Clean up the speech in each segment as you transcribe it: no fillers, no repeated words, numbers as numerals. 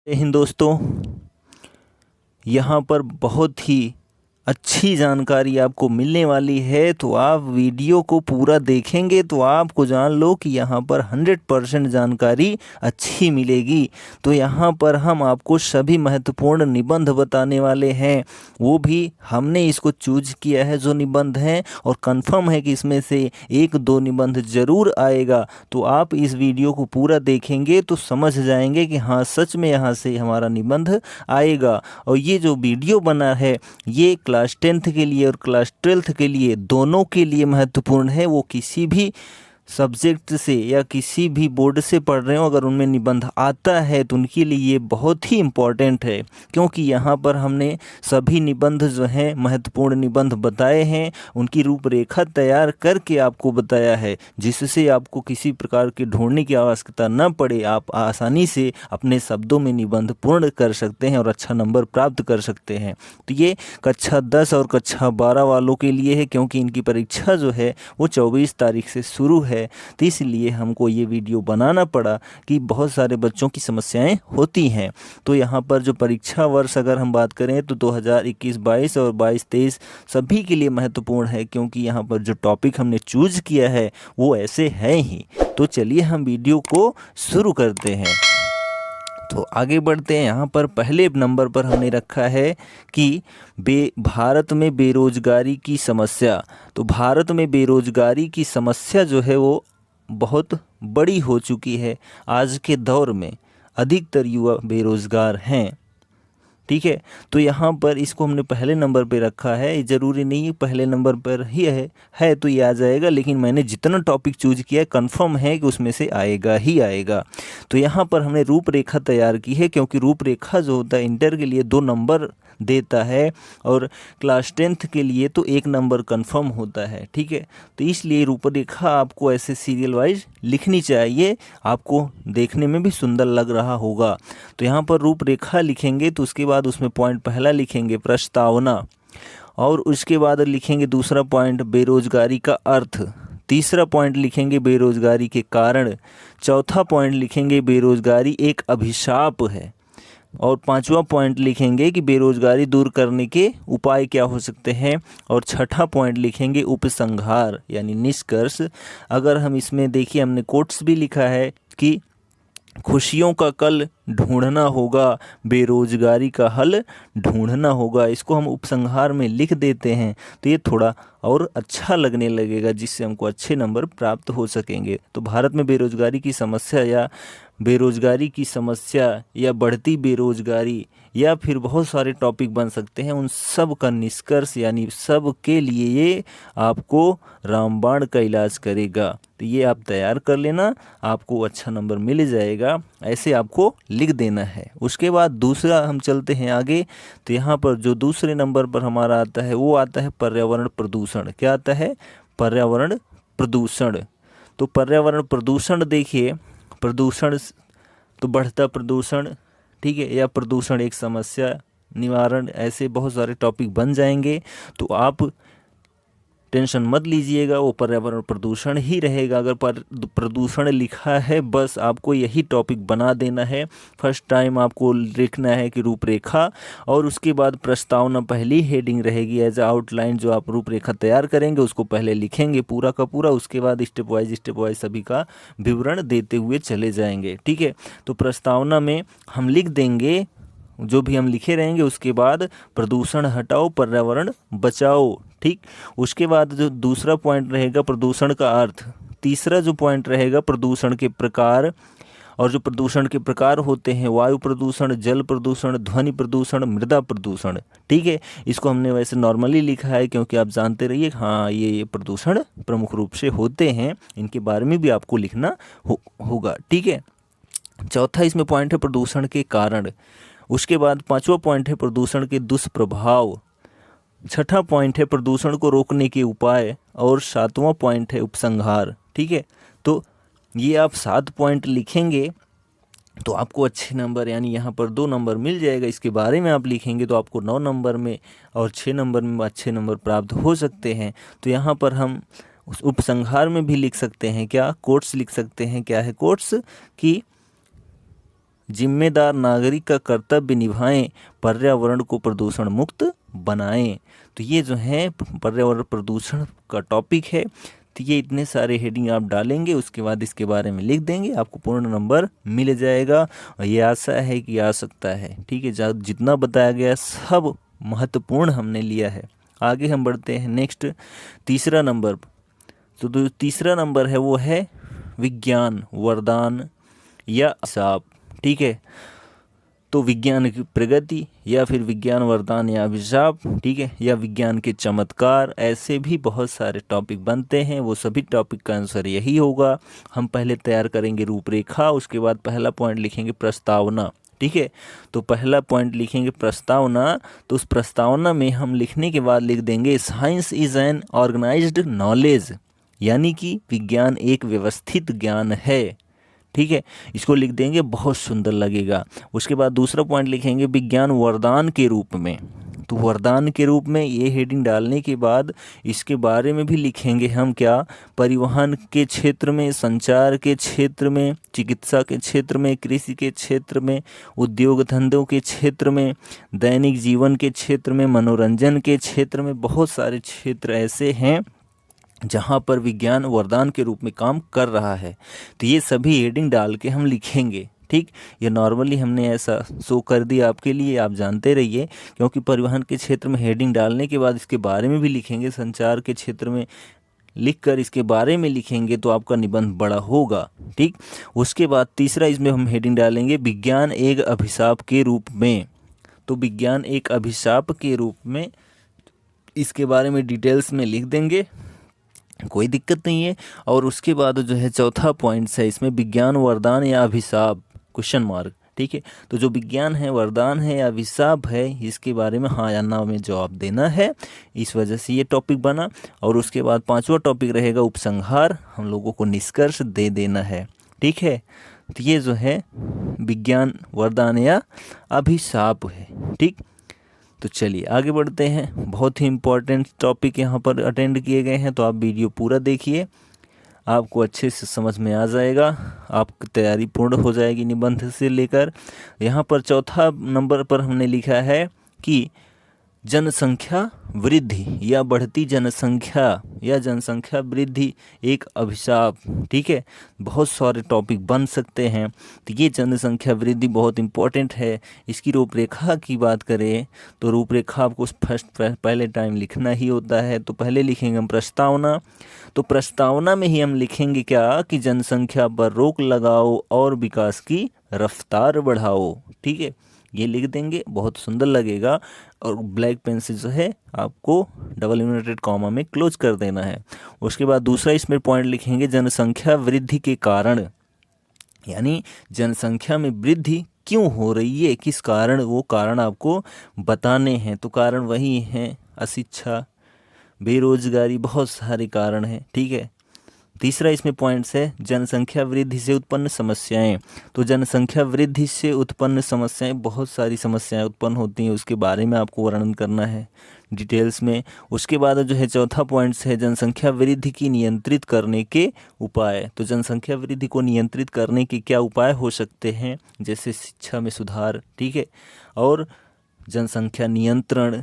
जय हिंद दोस्तों। यहाँ पर बहुत ही अच्छी जानकारी आपको मिलने वाली है, तो आप वीडियो को पूरा देखेंगे तो आपको जान लो कि यहाँ पर 100% जानकारी अच्छी मिलेगी। तो यहाँ पर हम आपको सभी महत्वपूर्ण निबंध बताने वाले हैं, वो भी हमने इसको चूज किया है जो निबंध हैं, और कंफर्म है कि इसमें से एक दो निबंध ज़रूर आएगा। तो आप इस वीडियो को पूरा देखेंगे तो समझ जाएंगे कि हाँ सच में यहाँ से हमारा निबंध आएगा। और ये जो वीडियो बना है ये क्लास 10th के लिए और क्लास 12th के लिए दोनों के लिए महत्वपूर्ण है। वो किसी भी सब्जेक्ट से या किसी भी बोर्ड से पढ़ रहे हो, अगर उनमें निबंध आता है तो उनके लिए ये बहुत ही इम्पॉर्टेंट है, क्योंकि यहाँ पर हमने सभी निबंध जो हैं महत्वपूर्ण निबंध बताए हैं, उनकी रूपरेखा तैयार करके आपको बताया है, जिससे आपको किसी प्रकार के ढूंढने की आवश्यकता न पड़े। आप आसानी से अपने शब्दों में निबंध पूर्ण कर सकते हैं और अच्छा नंबर प्राप्त कर सकते हैं। तो ये कक्षा 10 और कक्षा 12 वालों के लिए है, क्योंकि इनकी परीक्षा जो है वो 24 तारीख से शुरू है। तो इसलिए हमको ये वीडियो बनाना पड़ा कि बहुत सारे बच्चों की समस्याएं होती हैं। तो यहाँ पर जो परीक्षा वर्ष अगर हम बात करें तो 2021-22 और 22-23 सभी के लिए महत्वपूर्ण है, क्योंकि यहाँ पर जो टॉपिक हमने चूज किया है वो ऐसे है ही। तो चलिए हम वीडियो को शुरू करते हैं। तो आगे बढ़ते हैं। यहाँ पर पहले नंबर पर हमने रखा है कि भारत में बेरोजगारी की समस्या। तो भारत में बेरोजगारी की समस्या जो है वो बहुत बड़ी हो चुकी है। आज के दौर में अधिकतर युवा बेरोजगार हैं, ठीक है। तो यहाँ पर इसको हमने पहले नंबर पे रखा है। ज़रूरी नहीं है पहले नंबर पर ही है तो ये आ जाएगा, लेकिन मैंने जितना टॉपिक चूज किया है कंफर्म है कि उसमें से आएगा ही आएगा। तो यहाँ पर हमने रूपरेखा तैयार की है, क्योंकि रूपरेखा जो होता है इंटर के लिए 2 नंबर देता है और क्लास 10th के लिए तो 1 नंबर कंफर्म होता है, ठीक है। तो इसलिए रूपरेखा आपको ऐसे सीरियल वाइज लिखनी चाहिए, आपको देखने में भी सुंदर लग रहा होगा। तो यहाँ पर रूपरेखा लिखेंगे तो उसके बाद उसमें पॉइंट पहला लिखेंगे प्रस्तावना, और उसके बाद लिखेंगे दूसरा पॉइंट बेरोजगारी का अर्थ, तीसरा पॉइंट लिखेंगे बेरोजगारी के कारण, चौथा पॉइंट लिखेंगे बेरोजगारी एक अभिशाप है, और 5वां पॉइंट लिखेंगे कि बेरोजगारी दूर करने के उपाय क्या हो सकते हैं, और छठा पॉइंट लिखेंगे उपसंहार यानी निष्कर्ष। अगर हम इसमें देखिए हमने कोट्स भी लिखा है कि खुशियों का कल ढूंढना होगा, बेरोजगारी का हल ढूंढना होगा। इसको हम उपसंहार में लिख देते हैं तो ये थोड़ा और अच्छा लगने लगेगा, जिससे हमको अच्छे नंबर प्राप्त हो सकेंगे। तो भारत में बेरोजगारी की समस्या या बढ़ती बेरोजगारी या फिर बहुत सारे टॉपिक बन सकते हैं, उन सब का निष्कर्ष यानी सब के लिए ये आपको रामबाण का इलाज करेगा। तो ये आप तैयार कर लेना, आपको अच्छा नंबर मिल जाएगा, ऐसे आपको लिख देना है। उसके बाद दूसरा हम चलते हैं आगे। तो यहाँ पर जो दूसरे नंबर पर हमारा आता है वो आता है पर्यावरण प्रदूषण। क्या आता है? पर्यावरण प्रदूषण। तो पर्यावरण प्रदूषण देखिए, प्रदूषण तो बढ़ता प्रदूषण, ठीक है, या प्रदूषण एक समस्या निवारण, ऐसे बहुत सारे टॉपिक बन जाएंगे। तो आप टेंशन मत लीजिएगा, वो पर्यावरण प्रदूषण ही रहेगा। अगर प्रदूषण लिखा है बस आपको यही टॉपिक बना देना है। फर्स्ट टाइम आपको लिखना है कि रूपरेखा, और उसके बाद प्रस्तावना पहली हेडिंग रहेगी एज आउटलाइन। जो आप रूपरेखा तैयार करेंगे उसको पहले लिखेंगे पूरा का पूरा, उसके बाद स्टेप वाइज सभी का विवरण देते हुए चले जाएंगे, ठीक है। तो प्रस्तावना में हम लिख देंगे जो भी हम लिखे रहेंगे, उसके बाद प्रदूषण हटाओ पर्यावरण बचाओ, ठीक। उसके बाद जो दूसरा पॉइंट रहेगा प्रदूषण का अर्थ, तीसरा जो पॉइंट रहेगा प्रदूषण के प्रकार, और जो प्रदूषण के प्रकार होते हैं वायु प्रदूषण, जल प्रदूषण, ध्वनि प्रदूषण, मृदा प्रदूषण, ठीक है। इसको हमने वैसे नॉर्मली लिखा है क्योंकि आप जानते रहिए हाँ ये प्रदूषण प्रमुख रूप से होते हैं, इनके बारे में भी आपको लिखना होगा, ठीक है। चौथा इसमें पॉइंट है प्रदूषण के कारण। उसके बाद 5वां पॉइंट है प्रदूषण के दुष्प्रभाव, छठा पॉइंट है प्रदूषण को रोकने के उपाय, और 7वां पॉइंट है उपसंहार, ठीक है। तो ये आप 7 पॉइंट लिखेंगे तो आपको अच्छे नंबर यानी यहाँ पर 2 नंबर मिल जाएगा। इसके बारे में आप लिखेंगे तो आपको 9 नंबर में और 6 नंबर में अच्छे नंबर प्राप्त हो सकते हैं। तो यहाँ पर हम उस उपसंहार में भी लिख सकते हैं क्या, कोट्स लिख सकते हैं। क्या है कोट्स? कि जिम्मेदार नागरिक का कर्तव्य निभाएं, पर्यावरण को प्रदूषण मुक्त बनाएं। तो ये जो है पर्यावरण प्रदूषण का टॉपिक है। तो ये इतने सारे हेडिंग आप डालेंगे, उसके बाद इसके बारे में लिख देंगे, आपको पूर्ण नंबर मिल जाएगा। और ये आशा है कि आ सकता है, ठीक है। जितना बताया गया सब महत्वपूर्ण हमने लिया है। आगे हम बढ़ते हैं नेक्स्ट तीसरा नंबर। तो जो तीसरा नंबर है वो है विज्ञान वरदान या अभिशाप, ठीक है। तो विज्ञान की प्रगति या फिर विज्ञान वरदान या अभिशाप, ठीक है, या विज्ञान के चमत्कार, ऐसे भी बहुत सारे टॉपिक बनते हैं। वो सभी टॉपिक का आंसर यही होगा। हम पहले तैयार करेंगे रूपरेखा, उसके बाद पहला पॉइंट लिखेंगे प्रस्तावना, ठीक है। तो पहला पॉइंट लिखेंगे प्रस्तावना। तो उस प्रस्तावना में हम लिखने के बाद लिख देंगे science is an organised knowledge, यानी कि विज्ञान एक व्यवस्थित ज्ञान है, ठीक है। इसको लिख देंगे, बहुत सुंदर लगेगा। उसके बाद दूसरा पॉइंट लिखेंगे विज्ञान वरदान के रूप में। तो वरदान के रूप में ये हेडिंग डालने के बाद इसके बारे में भी लिखेंगे हम क्या, परिवहन के क्षेत्र में, संचार के क्षेत्र में, चिकित्सा के क्षेत्र में, कृषि के क्षेत्र में, उद्योग धंधों के क्षेत्र में, दैनिक जीवन के क्षेत्र में, मनोरंजन के क्षेत्र में। बहुत सारे क्षेत्र ऐसे हैं जहाँ पर विज्ञान वरदान के रूप में काम कर रहा है। तो ये सभी हेडिंग डाल के हम लिखेंगे, ठीक। ये नॉर्मली हमने ऐसा शो कर दिया आपके लिए, आप जानते रहिए, क्योंकि परिवहन के क्षेत्र में हेडिंग डालने के बाद इसके बारे में भी लिखेंगे, संचार के क्षेत्र में लिखकर इसके बारे में लिखेंगे तो आपका निबंध बड़ा होगा, ठीक। उसके बाद तीसरा इसमें हम हेडिंग डालेंगे विज्ञान एक अभिशाप के रूप में। तो विज्ञान एक अभिशाप के रूप में इसके बारे में डिटेल्स में लिख देंगे, कोई दिक्कत नहीं है। और उसके बाद जो है चौथा पॉइंट है इसमें विज्ञान वरदान या अभिशाप क्वेश्चन मार्क, ठीक है। तो जो विज्ञान है, वरदान है या अभिशाप है, इसके बारे में हाँ या ना में जवाब देना है। इस वजह से ये टॉपिक बना। और उसके बाद पांचवा टॉपिक रहेगा उपसंहार, हम लोगों को निष्कर्ष दे देना है, ठीक है। तो ये जो है विज्ञान वरदान या अभिशाप है, ठीक। तो चलिए आगे बढ़ते हैं। बहुत ही इम्पोर्टेंट टॉपिक यहाँ पर अटेंड किए गए हैं, तो आप वीडियो पूरा देखिए, आपको अच्छे से समझ में आ जाएगा, आपकी तैयारी पूर्ण हो जाएगी निबंध से लेकर। यहाँ पर चौथा नंबर पर हमने लिखा है कि जनसंख्या वृद्धि या बढ़ती जनसंख्या या जनसंख्या वृद्धि एक अभिशाप, ठीक है। बहुत सारे टॉपिक बन सकते हैं। तो ये जनसंख्या वृद्धि बहुत इम्पोर्टेंट है। इसकी रूपरेखा की बात करें तो रूपरेखा आपको पहले टाइम लिखना ही होता है। तो पहले लिखेंगे हम प्रस्तावना। तो प्रस्तावना में ही हम लिखेंगे क्या कि जनसंख्या पर रोक लगाओ और विकास की रफ्तार बढ़ाओ, ठीक है। ये लिख देंगे, बहुत सुंदर लगेगा। और ब्लैक पेन से जो है आपको डबल इन्वर्टेड कॉमा में क्लोज कर देना है। उसके बाद दूसरा इसमें पॉइंट लिखेंगे जनसंख्या वृद्धि के कारण, यानी जनसंख्या में वृद्धि क्यों हो रही है, किस कारण, वो कारण आपको बताने हैं। तो कारण वही हैं अशिक्षा, बेरोजगारी, बहुत सारे कारण हैं, ठीक है। तीसरा इसमें पॉइंट्स है जनसंख्या वृद्धि से उत्पन्न समस्याएं। तो जनसंख्या वृद्धि से उत्पन्न समस्याएं, बहुत सारी समस्याएं उत्पन्न होती हैं, उसके बारे में आपको वर्णन करना है डिटेल्स में। उसके बाद जो है चौथा पॉइंट्स है जनसंख्या वृद्धि की नियंत्रित करने के उपाय। तो जनसंख्या वृद्धि को नियंत्रित करने के क्या उपाय हो सकते हैं, जैसे शिक्षा में सुधार, ठीक है, और जनसंख्या नियंत्रण,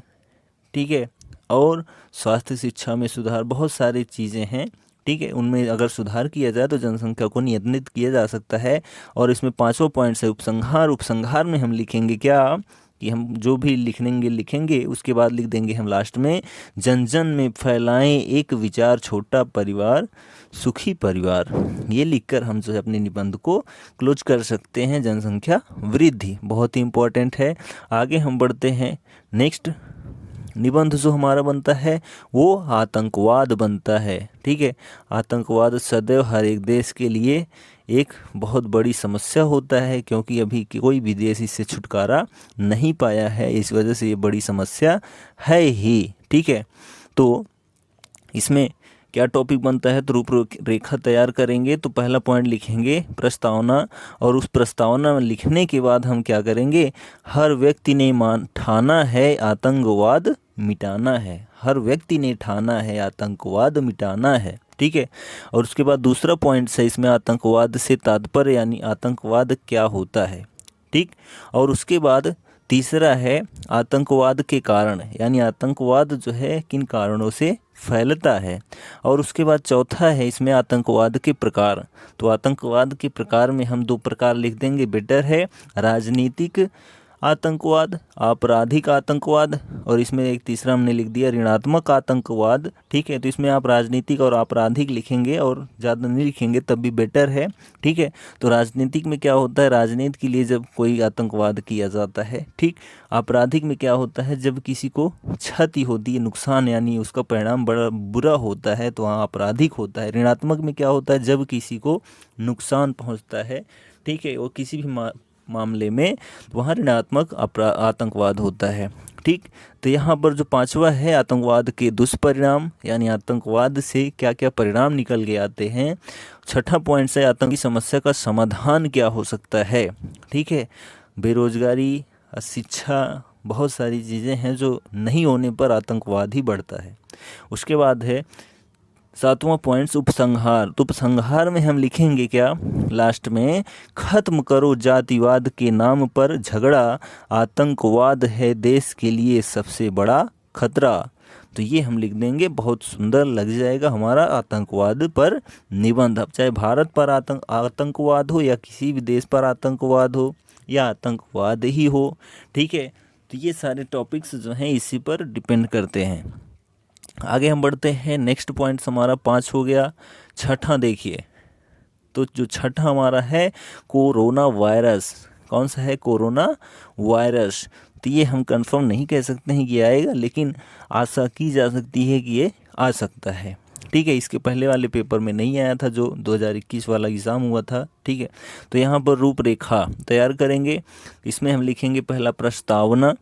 ठीक है, और स्वास्थ्य शिक्षा में सुधार, बहुत सारी चीज़ें हैं, ठीक है। उनमें अगर सुधार किया जाए तो जनसंख्या को नियंत्रित किया जा सकता है। और इसमें पांचवा पॉइंट है उपसंहार। उपसंहार में हम लिखेंगे क्या कि हम जो भी लिखेंगे उसके बाद लिख देंगे हम लास्ट में जन जन में फैलाएं एक विचार छोटा परिवार सुखी परिवार। ये लिखकर हम जो है अपने निबंध को क्लोज कर सकते हैं। जनसंख्या वृद्धि बहुत ही इम्पोर्टेंट है। आगे हम बढ़ते हैं। नेक्स्ट निबंध जो हमारा बनता है वो आतंकवाद बनता है, ठीक है। आतंकवाद सदैव हर एक देश के लिए एक बहुत बड़ी समस्या होता है, क्योंकि अभी कोई भी देश इससे छुटकारा नहीं पाया है, इस वजह से ये बड़ी समस्या है ही, ठीक है। तो इसमें क्या टॉपिक बनता है, तो रूपरेखा तैयार करेंगे। तो पहला पॉइंट लिखेंगे प्रस्तावना, और उस प्रस्तावना में लिखने के बाद हम क्या करेंगे, हर व्यक्ति ने ठाना है आतंकवाद मिटाना है। हर व्यक्ति ने ठाना है आतंकवाद मिटाना है, ठीक है। और उसके बाद दूसरा पॉइंट है इसमें आतंकवाद से तात्पर्य, यानी आतंकवाद क्या होता है, ठीक। और उसके बाद तीसरा है आतंकवाद के कारण, यानी आतंकवाद जो है किन कारणों से फैलता है। और उसके बाद चौथा है इसमें आतंकवाद के प्रकार। तो आतंकवाद के प्रकार में हम 2 प्रकार लिख देंगे, बेटर है राजनीतिक आतंकवाद, आपराधिक आतंकवाद, और इसमें एक तीसरा हमने लिख दिया ऋणात्मक आतंकवाद। ठीक है, तो इसमें आप राजनीतिक और आपराधिक लिखेंगे और ज़्यादा नहीं लिखेंगे तब भी बेटर है। ठीक है, तो राजनीतिक में क्या होता है, राजनीति के लिए जब कोई आतंकवाद किया जाता है। ठीक। आपराधिक में क्या होता है, जब किसी को क्षति होती है, नुकसान, यानी उसका परिणाम बड़ा बुरा होता है तो वहाँ आपराधिक होता है। ऋणात्मक में क्या होता है, जब किसी को नुकसान पहुँचता है। ठीक है, वो किसी भी मामले में वहाँ ऋणात्मक आतंकवाद होता है। ठीक। तो यहाँ पर जो 5वां है आतंकवाद के दुष्परिणाम, यानी आतंकवाद से क्या क्या परिणाम निकल के आते हैं। 6ठा पॉइंट है आतंकी समस्या का समाधान क्या हो सकता है। ठीक है, बेरोजगारी, शिक्षा, बहुत सारी चीज़ें हैं जो नहीं होने पर आतंकवाद ही बढ़ता है। उसके बाद है 7वां पॉइंट्स उपसंहार। तो उपसंहार में हम लिखेंगे क्या, लास्ट में, खत्म करो जातिवाद के नाम पर झगड़ा, आतंकवाद है देश के लिए सबसे बड़ा खतरा। तो ये हम लिख देंगे, बहुत सुंदर लग जाएगा हमारा आतंकवाद पर निबंध। अब चाहे भारत पर आतंकवाद हो या किसी भी देश पर आतंकवाद हो या आतंकवाद ही हो। ठीक है, तो ये सारे टॉपिक्स जो हैं इसी पर डिपेंड करते हैं। आगे हम बढ़ते हैं, नेक्स्ट पॉइंट हमारा 5 हो गया। 6ठा देखिए, तो जो 6ठा हमारा है कोरोना वायरस। कौन सा है, कोरोना वायरस। तो ये हम कंफर्म नहीं कह सकते हैं कि आएगा, लेकिन आशा की जा सकती है कि ये आ सकता है। ठीक है, इसके पहले वाले पेपर में नहीं आया था जो 2021 वाला एग्ज़ाम हुआ था। ठीक है, तो यहाँ पर रूपरेखा तैयार करेंगे। इसमें हम लिखेंगे पहला प्रस्तावना।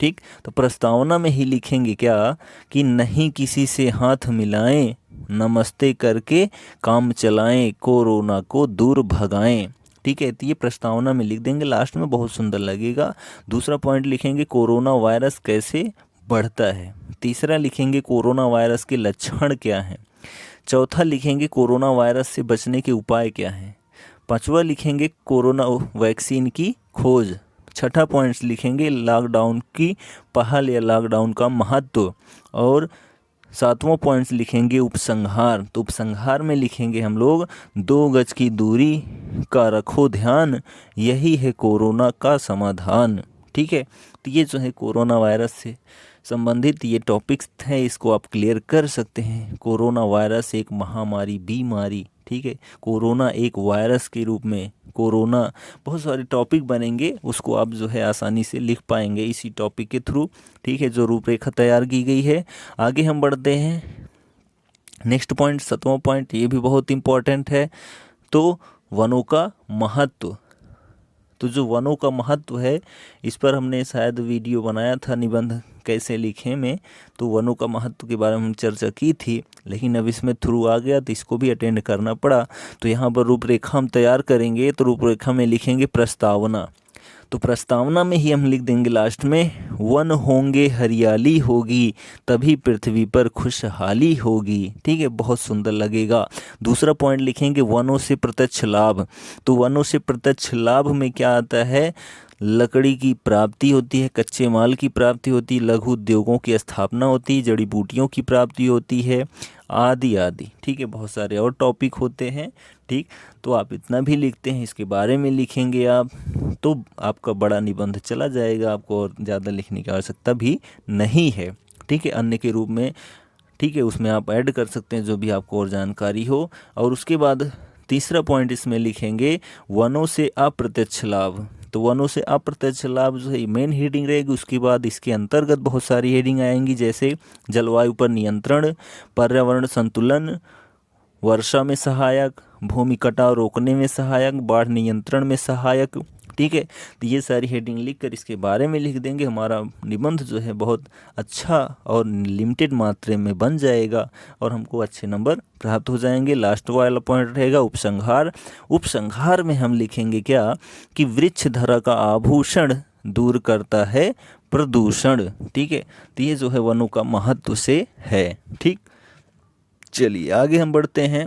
ठीक, तो प्रस्तावना में ही लिखेंगे क्या कि नहीं किसी से हाथ मिलाएं, नमस्ते करके काम चलाएं, कोरोना को दूर भगाएं। ठीक है, तो ये प्रस्तावना में लिख देंगे, लास्ट में बहुत सुंदर लगेगा। दूसरा पॉइंट लिखेंगे कोरोना वायरस कैसे बढ़ता है। तीसरा लिखेंगे कोरोना वायरस के लक्षण क्या हैं। चौथा लिखेंगे कोरोना वायरस से बचने के उपाय क्या हैं। 5वां लिखेंगे कोरोना वैक्सीन की खोज। 6ठा पॉइंट्स लिखेंगे लॉकडाउन की पहल या लॉकडाउन का महत्व। और 7वां पॉइंट्स लिखेंगे उपसंहार। तो उपसंहार में लिखेंगे हम लोग 2 गज की दूरी का रखो ध्यान, यही है कोरोना का समाधान। ठीक है, तो ये जो है कोरोना वायरस से संबंधित ये टॉपिक्स हैं, इसको आप क्लियर कर सकते हैं। कोरोना वायरस एक महामारी बीमारी। ठीक है, कोरोना एक वायरस के रूप में, कोरोना, बहुत सारे टॉपिक बनेंगे, उसको आप जो है आसानी से लिख पाएंगे इसी टॉपिक के थ्रू। ठीक है, जो रूपरेखा तैयार की गई है। आगे हम बढ़ते हैं, नेक्स्ट पॉइंट 7वां पॉइंट, ये भी बहुत इम्पोर्टेंट है। तो वनों का महत्व। तो जो वनों का महत्व है, इस पर हमने शायद वीडियो बनाया था निबंध कैसे लिखें में, तो वनों का महत्व के बारे में हम चर्चा की थी, लेकिन अब इसमें थ्रू आ गया तो इसको भी अटेंड करना पड़ा। तो यहाँ पर रूपरेखा हम तैयार करेंगे, तो रूपरेखा में लिखेंगे प्रस्तावना। तो प्रस्तावना में ही हम लिख देंगे लास्ट में, वन होंगे हरियाली होगी, तभी पृथ्वी पर खुशहाली होगी। ठीक है, बहुत सुंदर लगेगा। दूसरा पॉइंट लिखेंगे वनों से प्रत्यक्ष लाभ। तो वनों से प्रत्यक्ष लाभ में क्या आता है, लकड़ी की प्राप्ति होती है, कच्चे माल की प्राप्ति होती है, लघु उद्योगों की स्थापना होती है, जड़ी बूटियों की प्राप्ति होती है, आदि आदि। ठीक है, बहुत सारे और टॉपिक होते हैं। ठीक, तो आप इतना भी लिखते हैं, इसके बारे में लिखेंगे आप, तो आपका बड़ा निबंध चला जाएगा, आपको और ज़्यादा लिखने की आवश्यकता भी नहीं है। ठीक है, अन्य के रूप में। ठीक है, उसमें आप ऐड कर सकते हैं जो भी आपको और जानकारी हो। और उसके बाद तीसरा पॉइंट इसमें लिखेंगे वनों से अप्रत्यक्ष लाभ। तो वनों से अप्रत्यक्ष लाभ जो है मेन हेडिंग रहेगी। उसके बाद इसके अंतर्गत बहुत सारी हेडिंग आएंगी, जैसे जलवायु पर नियंत्रण, पर्यावरण संतुलन, वर्षा में सहायक, भूमि कटाव रोकने में सहायक, बाढ़ नियंत्रण में सहायक। ठीक है, तो ये सारी हेडिंग लिखकर इसके बारे में लिख देंगे, हमारा निबंध जो है बहुत अच्छा और लिमिटेड मात्रा में बन जाएगा और हमको अच्छे नंबर प्राप्त हो जाएंगे। लास्ट वाला पॉइंट रहेगा उपसंहार। उपसंहार में हम लिखेंगे क्या कि वृक्ष धरा का आभूषण दूर करता है प्रदूषण। ठीक है, तो ये जो है वनों का महत्व से है। ठीक, चलिए आगे हम बढ़ते हैं।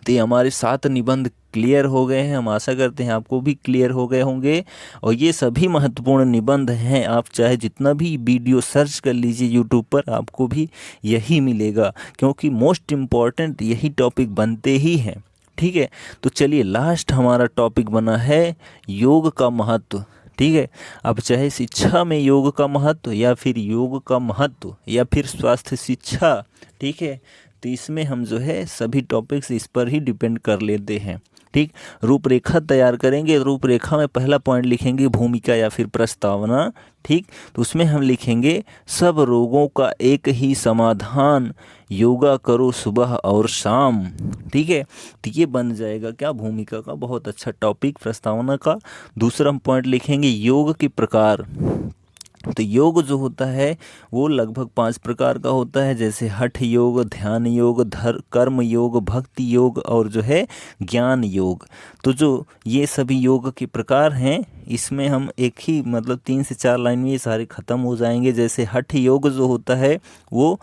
तो ये हमारे 7 निबंध क्लियर हो गए हैं। हम आशा करते हैं आपको भी क्लियर हो गए होंगे। और ये सभी महत्वपूर्ण निबंध हैं। आप चाहे जितना भी वीडियो सर्च कर लीजिए यूट्यूब पर, आपको भी यही मिलेगा, क्योंकि मोस्ट इम्पॉर्टेंट यही टॉपिक बनते ही हैं। ठीक है, तो चलिए लास्ट हमारा टॉपिक बना है योग का महत्व। ठीक है, अब चाहे शिक्षा में योग का महत्व, या फिर योग का महत्व, या फिर स्वास्थ्य शिक्षा, ठीक है, तो इसमें हम जो है सभी टॉपिक्स इस पर ही डिपेंड कर लेते हैं। ठीक, रूपरेखा तैयार करेंगे। रूपरेखा में पहला पॉइंट लिखेंगे भूमिका या फिर प्रस्तावना। ठीक, तो उसमें हम लिखेंगे सब रोगों का एक ही समाधान, योगा करो सुबह और शाम। ठीक है, तो ये बन जाएगा क्या, भूमिका का बहुत अच्छा टॉपिक प्रस्तावना का। दूसरा हम पॉइंट लिखेंगे योग के प्रकार। तो योग जो होता है वो लगभग 5 प्रकार का होता है, जैसे हठ योग, ध्यान योग, कर्म योग, भक्ति योग और जो है ज्ञान योग। तो जो ये सभी योग के प्रकार हैं, इसमें हम एक ही मतलब 3 से 4 लाइन में ये सारे ख़त्म हो जाएंगे। जैसे हठ योग जो होता है वो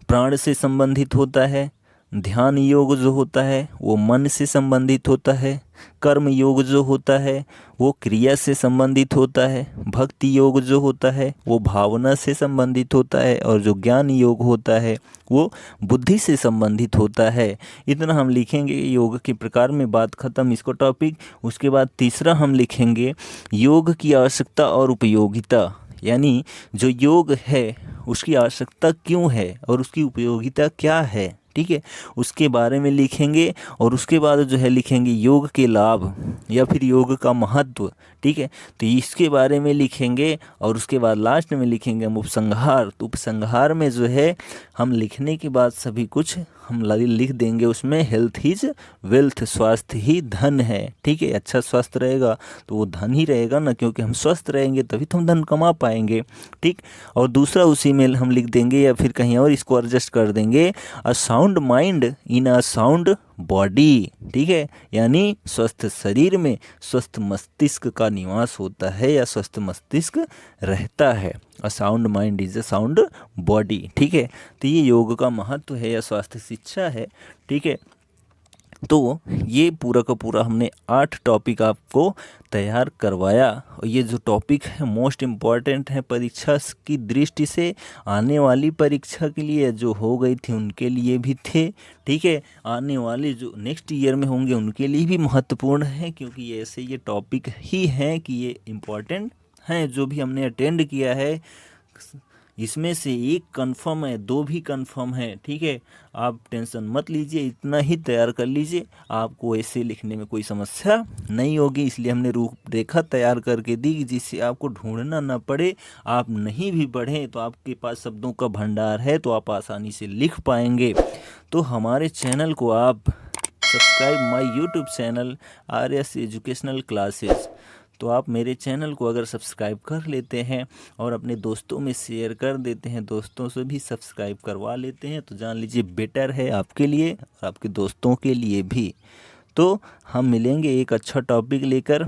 प्राण से संबंधित होता है, ध्यान योग जो होता है वो मन से संबंधित होता है, कर्म योग जो होता है वो क्रिया से संबंधित होता है, भक्ति योग जो होता है वो भावना से संबंधित होता है, और जो ज्ञान योग होता है वो बुद्धि से संबंधित होता है। इतना हम लिखेंगे योग के प्रकार में, बात ख़त्म इसको टॉपिक। उसके बाद तीसरा हम लिखेंगे योग की आवश्यकता और उपयोगिता, यानी जो योग है उसकी आवश्यकता क्यों है और उसकी उपयोगिता क्या है। ठीक है, उसके बारे में लिखेंगे। और उसके बाद जो है लिखेंगे योग के लाभ या फिर योग का महत्व। ठीक है, तो इसके बारे में लिखेंगे। और उसके बाद लास्ट में लिखेंगे हम उपसंहार। तो उपसंहार में जो है हम लिखने के बाद सभी कुछ हम लिख देंगे उसमें, हेल्थ इज वेल्थ, स्वास्थ्य ही धन है। ठीक है, अच्छा स्वास्थ्य रहेगा तो वो धन ही रहेगा ना, क्योंकि हम स्वस्थ रहेंगे तभी तो हम धन कमा पाएंगे। ठीक, और दूसरा उसी में हम लिख देंगे या फिर कहीं और इसको एडजस्ट कर देंगे, a sound mind in a sound body. ठीक है, यानी स्वस्थ शरीर में स्वस्थ मस्तिष्क का निवास होता है या स्वस्थ मस्तिष्क रहता है। A sound mind is a sound body. ठीक है, तो ये योग का महत्व है या स्वास्थ्य शिक्षा है। ठीक है, तो ये पूरा का पूरा हमने 8 टॉपिक आपको तैयार करवाया। और ये जो टॉपिक है मोस्ट इम्पॉर्टेंट है परीक्षा की दृष्टि से, आने वाली परीक्षा के लिए जो हो गई थी उनके लिए भी थे। ठीक है, आने वाले जो नेक्स्ट ईयर में होंगे उनके लिए भी महत्वपूर्ण है, क्योंकि ऐसे ये टॉपिक ही हैं कि ये इम्पॉर्टेंट हैं। जो भी हमने अटेंड किया है इसमें से एक कंफर्म है, 2 भी कंफर्म है। ठीक है, आप टेंशन मत लीजिए, इतना ही तैयार कर लीजिए, आपको ऐसे लिखने में कोई समस्या नहीं होगी। इसलिए हमने रूपरेखा तैयार करके दी जिससे आपको ढूंढना ना पड़े। आप नहीं भी पढ़ें तो आपके पास शब्दों का भंडार है, तो आप आसानी से लिख पाएंगे। तो हमारे चैनल को आप subscribe my YouTube channel RS educational classes. तो आप मेरे चैनल को अगर सब्सक्राइब कर लेते हैं और अपने दोस्तों में शेयर कर देते हैं, दोस्तों से भी सब्सक्राइब करवा लेते हैं, तो जान लीजिए बेटर है आपके लिए और आपके दोस्तों के लिए भी। तो हम मिलेंगे एक अच्छा टॉपिक लेकर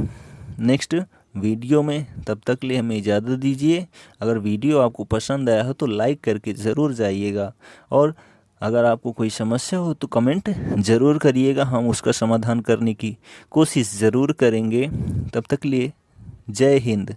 नेक्स्ट वीडियो में। तब तक लिए हमें इजाज़त दीजिए। अगर वीडियो आपको पसंद आया हो तो लाइक करके ज़रूर जाइएगा, और अगर आपको कोई समस्या हो तो कमेंट ज़रूर करिएगा, हम उसका समाधान करने की कोशिश ज़रूर करेंगे। तब तक लिए जय हिंद।